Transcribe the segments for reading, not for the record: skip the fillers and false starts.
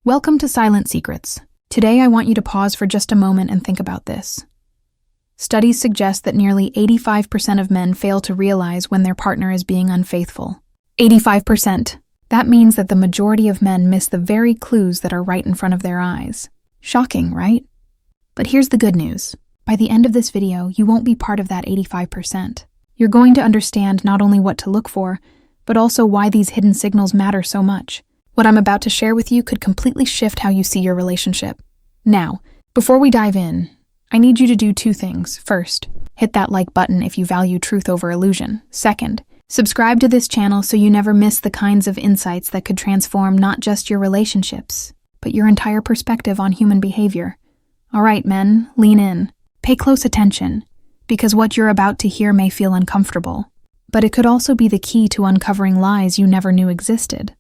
Welcome to Silent Secrets. Today I want you to pause for just a moment and think about this. Studies suggest that nearly 85% of men fail to realize when their partner is being unfaithful. 85%. That means that the majority of men miss the very clues that are right in front of their eyes. Shocking, right? But here's the good news. By the end of this video, you won't be part of that 85%. You're going to understand not only what to look for, but also why these hidden signals matter so much. What I'm about to share with you could completely shift how you see your relationship. Now, before we dive in, I need you to do two things. First, hit that like button if you value truth over illusion. Second, subscribe to this channel so you never miss the kinds of insights that could transform not just your relationships, but your entire perspective on human behavior. All right, men, lean in. Pay close attention, because what you're about to hear may feel uncomfortable, but it could also be the key to uncovering lies you never knew existed.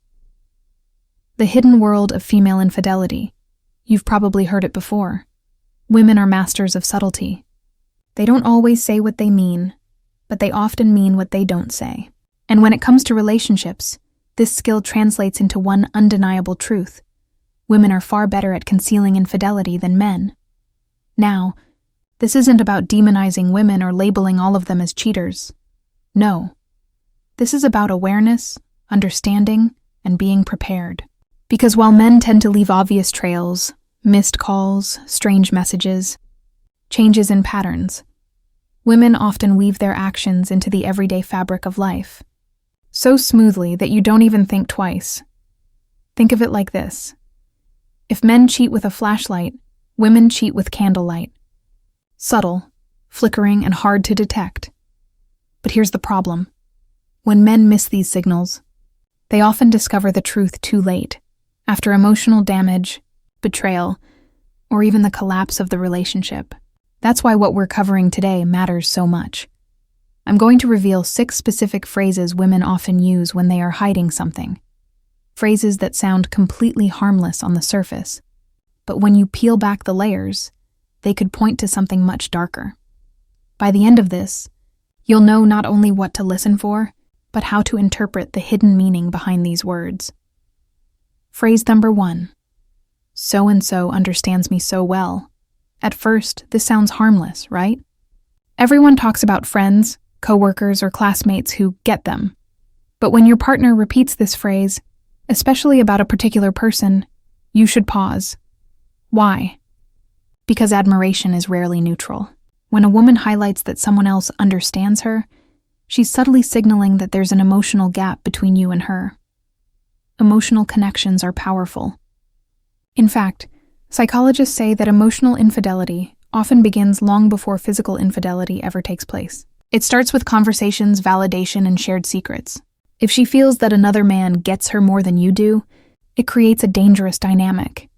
The hidden world of female infidelity. You've probably heard it before. Women are masters of subtlety. They don't always say what they mean, but they often mean what they don't say. And when it comes to relationships, this skill translates into one undeniable truth. Women are far better at concealing infidelity than men. Now, this isn't about demonizing women or labeling all of them as cheaters. No. This is about awareness, understanding, and being prepared. Because while men tend to leave obvious trails, missed calls, strange messages, changes in patterns, women often weave their actions into the everyday fabric of life, so smoothly that you don't even think twice. Think of it like this. If men cheat with a flashlight, women cheat with candlelight. Subtle, flickering, and hard to detect. But here's the problem. When men miss these signals, they often discover the truth too late, after emotional damage, betrayal, or even the collapse of the relationship. That's why what we're covering today matters so much. I'm going to reveal 6 specific phrases women often use when they are hiding something. Phrases that sound completely harmless on the surface, but when you peel back the layers, they could point to something much darker. By the end of this, you'll know not only what to listen for, but how to interpret the hidden meaning behind these words. Phrase number 1. So-and-so understands me so well. At first, this sounds harmless, right? Everyone talks about friends, coworkers, or classmates who get them. But when your partner repeats this phrase, especially about a particular person, you should pause. Why? Because admiration is rarely neutral. When a woman highlights that someone else understands her, she's subtly signaling that there's an emotional gap between you and her. Emotional connections are powerful. In fact, psychologists say that emotional infidelity often begins long before physical infidelity ever takes place. It starts with conversations, validation, and shared secrets. If she feels that another man gets her more than you do, it creates a dangerous dynamic.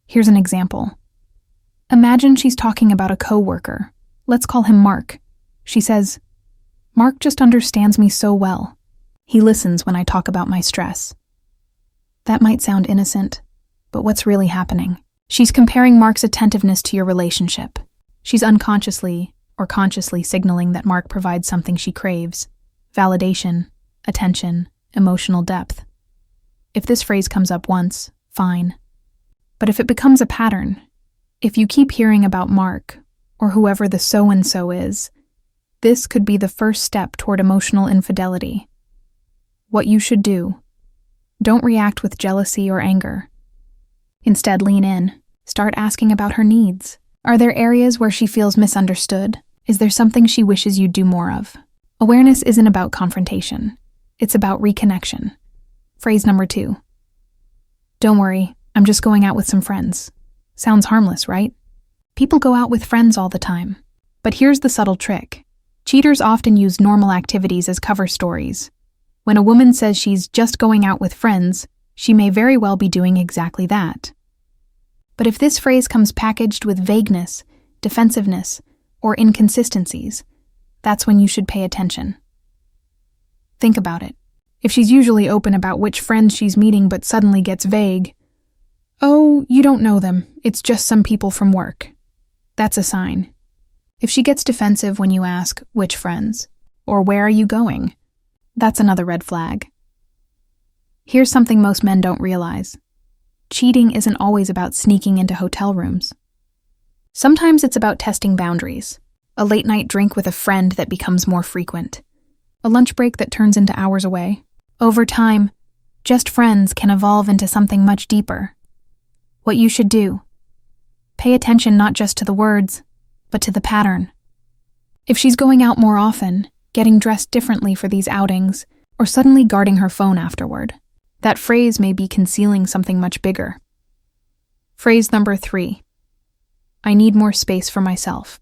Here's an example. Imagine she's talking about a coworker. Let's call him Mark. She says, "Mark just understands me so well. He listens when I talk about my stress." That might sound innocent, but what's really happening? She's comparing Mark's attentiveness to your relationship. She's unconsciously or consciously signaling that Mark provides something she craves: validation, attention, emotional depth. If this phrase comes up once, fine. But if it becomes a pattern, if you keep hearing about Mark, or whoever the so-and-so is, this could be the first step toward emotional infidelity. What you should do: don't react with jealousy or anger. Instead, lean in. Start asking about her needs. Are there areas where she feels misunderstood? Is there something she wishes you'd do more of? Awareness isn't about confrontation. It's about reconnection. Phrase number 2. Don't worry, I'm just going out with some friends. Sounds harmless, right? People go out with friends all the time. But here's the subtle trick. Cheaters often use normal activities as cover stories. When a woman says she's just going out with friends, she may very well be doing exactly that. But if this phrase comes packaged with vagueness, defensiveness, or inconsistencies, that's when you should pay attention. Think about it. If she's usually open about which friends she's meeting but suddenly gets vague, "Oh, you don't know them, it's just some people from work," that's a sign. If she gets defensive when you ask, "Which friends?" or "Where are you going?" that's another red flag. Here's something most men don't realize. cheating isn't always about sneaking into hotel rooms. Sometimes it's about testing boundaries, a late-night drink with a friend that becomes more frequent, a lunch break that turns into hours away. Over time, just friends can evolve into something much deeper. What you should do: pay attention not just to the words, but to the pattern. If she's going out more often, getting dressed differently for these outings, or suddenly guarding her phone afterward, that phrase may be concealing something much bigger. Phrase number 3. I need more space for myself.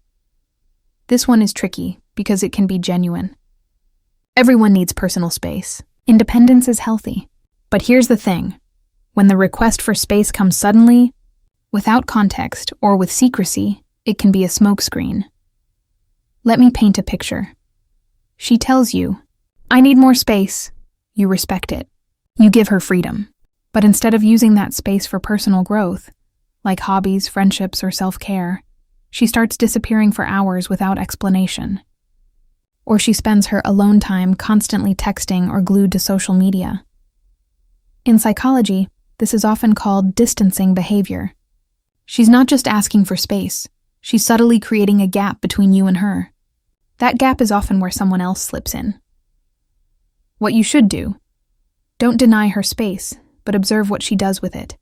This one is tricky because it can be genuine. Everyone needs personal space. Independence is healthy. But here's the thing. When the request for space comes suddenly, without context or with secrecy, it can be a smokescreen. Let me paint a picture. She tells you, I need more space. You respect it. You give her freedom. But instead of using that space for personal growth, like hobbies, friendships, or self-care, she starts disappearing for hours without explanation. Or she spends her alone time constantly texting or glued to social media. In psychology, this is often called distancing behavior. She's not just asking for space, she's subtly creating a gap between you and her. That gap is often where someone else slips in. What you should do: don't deny her space, but observe what she does with it.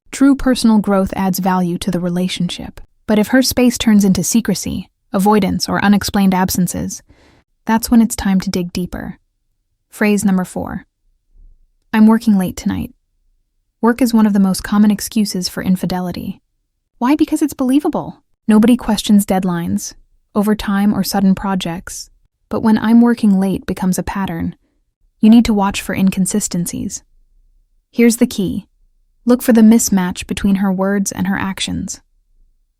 True personal growth adds value to the relationship. But if her space turns into secrecy, avoidance, or unexplained absences, that's when it's time to dig deeper. Phrase number 4. I'm working late tonight. Work is one of the most common excuses for infidelity. Why? Because it's believable. Nobody questions deadlines, overtime, or sudden projects. But when I'm working late becomes a pattern, you need to watch for inconsistencies. Here's the key. Look for the mismatch between her words and her actions.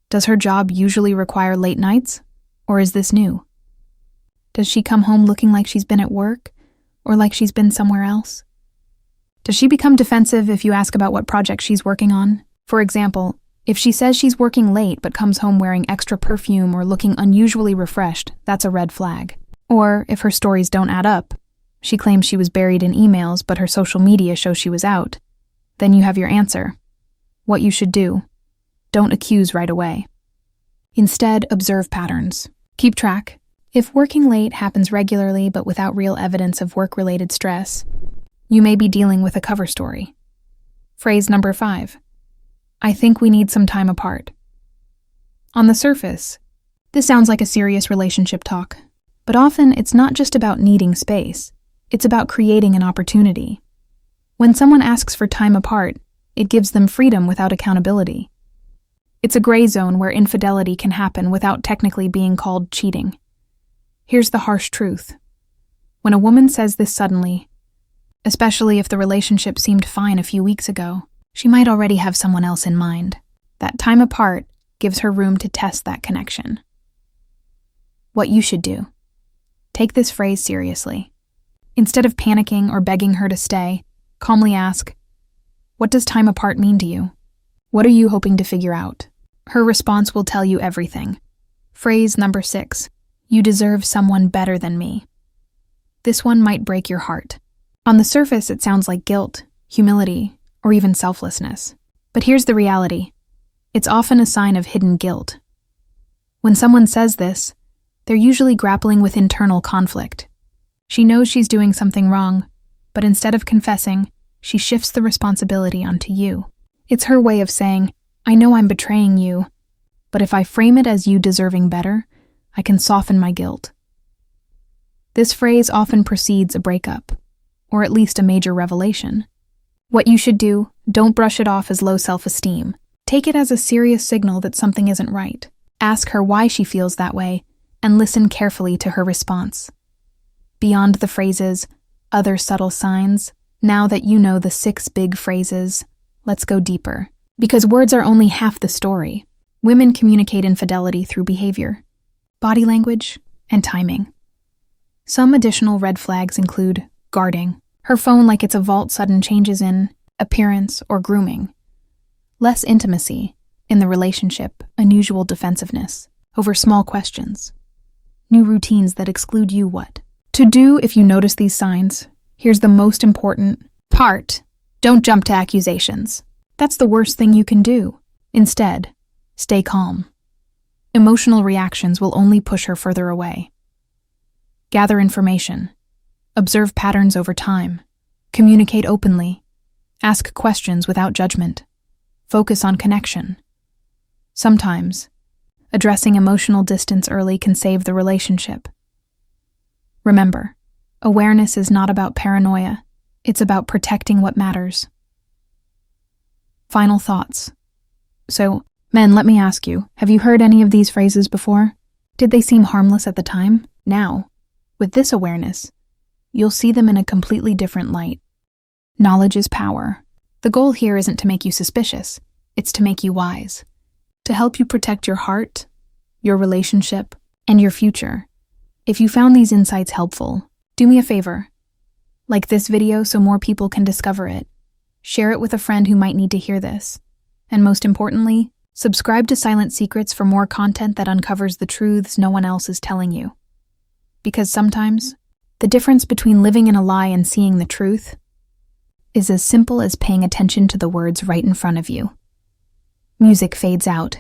Does her job usually require late nights, or is this new? Does she come home looking like she's been at work, or like she's been somewhere else? Does she become defensive if you ask about what project she's working on? For example, if she says she's working late but comes home wearing extra perfume or looking unusually refreshed, that's a red flag. Or if her stories don't add up, she claims she was buried in emails but her social media shows she was out, then you have your answer. What you should do: don't accuse right away. Instead, observe patterns. Keep track. If working late happens regularly but without real evidence of work-related stress, you may be dealing with a cover story. Phrase number 5. I think we need some time apart. On the surface, this sounds like a serious relationship talk, but often it's not just about needing space, it's about creating an opportunity. When someone asks for time apart, it gives them freedom without accountability. It's a gray zone where infidelity can happen without technically being called cheating. Here's the harsh truth. When a woman says this suddenly, especially if the relationship seemed fine a few weeks ago, she might already have someone else in mind. That time apart gives her room to test that connection. What you should do: take this phrase seriously. Instead of panicking or begging her to stay, calmly ask, what does time apart mean to you? What are you hoping to figure out? Her response will tell you everything. Phrase number 6. You deserve someone better than me. This one might break your heart. On the surface, it sounds like guilt, humility, or even selflessness. But here's the reality. It's often a sign of hidden guilt. When someone says this, they're usually grappling with internal conflict. She knows she's doing something wrong, but instead of confessing, she shifts the responsibility onto you. It's her way of saying, I know I'm betraying you, but if I frame it as you deserving better, I can soften my guilt. This phrase often precedes a breakup, or at least a major revelation. What you should do: don't brush it off as low self-esteem. Take it as a serious signal that something isn't right. Ask her why she feels that way, and listen carefully to her response. Beyond the phrases, other subtle signs, now that you know the 6 big phrases, let's go deeper. Because words are only half the story. Women communicate infidelity through behavior, body language, and timing. Some additional red flags include guarding, her phone like it's a vault, sudden changes in appearance or grooming, less intimacy in the relationship, unusual defensiveness over small questions, new routines that exclude you. What to do if you notice these signs? Here's the most important part. Don't jump to accusations. That's the worst thing you can do. Instead, stay calm. Emotional reactions will only push her further away. Gather information. Observe patterns over time. Communicate openly. Ask questions without judgment. Focus on connection. Sometimes, addressing emotional distance early can save the relationship. Remember, awareness is not about paranoia. It's about protecting what matters. Final thoughts. So, men, let me ask you, have you heard any of these phrases before? Did they seem harmless at the time? Now, with this awareness, you'll see them in a completely different light. Knowledge is power. The goal here isn't to make you suspicious, it's to make you wise. To help you protect your heart, your relationship, and your future. If you found these insights helpful, do me a favor. Like this video so more people can discover it. Share it with a friend who might need to hear this. And most importantly, subscribe to Silent Secrets for more content that uncovers the truths no one else is telling you. Because sometimes, the difference between living in a lie and seeing the truth is as simple as paying attention to the words right in front of you. Music fades out,